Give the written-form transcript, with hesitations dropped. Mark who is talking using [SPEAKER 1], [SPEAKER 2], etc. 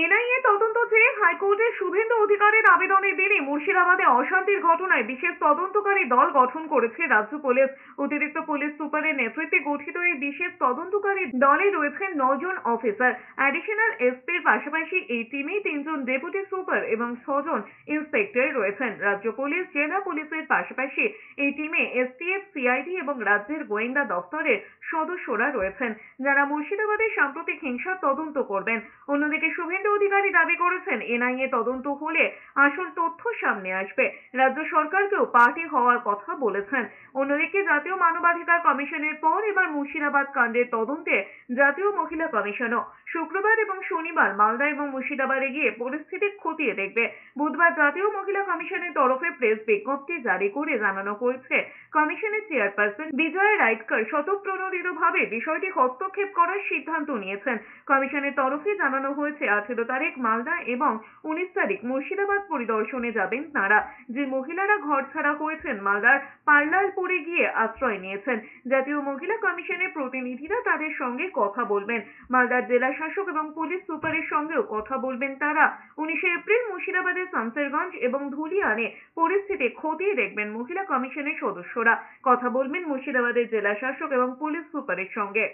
[SPEAKER 1] NIA তদন্ত চেয়ে হাইকোর্টে শুভেন্দু অধিকারীর আবেদনের দিনে মুর্শিদাবাদে অশান্তির ঘটনায় বিশেষ তদন্তকারী দল গঠন করেছে রাজ্য পুলিশ। অতিরিক্ত পুলিশ সুপারের নেতৃত্বে গঠিত এই বিশেষ তদন্তকারী দলে রয়েছেন 9 জন অফিসার। অ্যাডিশনাল এসপির পাশাপাশি এই টিমে 3 জন ডেপুটি সুপার এবং 6 জন ইন্সপেক্টর রয়েছেন। রাজ্য পুলিশ, জেলা পুলিশের পাশাপাশি এই টিমে এসটিএফ, সিআইডি এবং রাজ্যের গোয়েন্দা দপ্তরের সদস্যরা রয়েছেন, যারা মুর্শিদাবাদের সাম্প্রতিক হিংসার তদন্ত করবেন। অন্যদিকে শুভেন্দু অধিকারী দাবি করেছেন, এনআইএ তদন্ত হলে আসল তথ্য সামনে আসবে। রাজ্য সরকারকেও পার্টি হওয়ার কথা বলেছেন। অন্যদিকে জাতীয় মানবাধিকার কমিশনের পর এবার মুর্শিদাবাদ কাণ্ডের তদন্তে জাতীয় মহিলা কমিশনও শুক্রবার এবং শনিবার মালদা এবং মুর্শিদাবাদে গিয়ে পরিস্থিতি খতিয়ে দেখবে। বুধবার জাতীয় মহিলা কমিশনের তরফে প্রেস বিজ্ঞপ্তি জারি করে জানানো হয়েছে, কমিশনের চেয়ারপারসন বিজয়া রাইটকর স্বতঃপ্রণোদিতভাবে বিষয়টি হস্তক্ষেপ করার সিদ্ধান্ত নিয়েছেন। কমিশনের তরফে জানানো হয়েছে, 18 তারিখ মালদা এবং 19 তারিখ মুর্শিদাবাদ পরিদর্শনে যাবেন তাঁরা। যে মহিলারা ঘর ছাড়া হয়েছেন মালদার পার্লালপুরে গিয়ে আশ্রয় নিয়েছেন, জাতীয় মহিলা কমিশনের প্রতিনিধিরা তাদের সঙ্গে কথা বলবেন। মালদার জেলা শাসক এবং পুলিশ সুপারের সঙ্গেও কথা বলবেন তারা। 19 এপ্রিল মুর্শিদাবাদের শামসেরগঞ্জ এবং ধুলিয়ানে পরিস্থিতি খতিয়ে দেখবেন মহিলা কমিশনের সদস্যরা। কথা বলবেন মুর্শিদাবাদের জেলা শাসক এবং পুলিশ সুপারের সঙ্গে।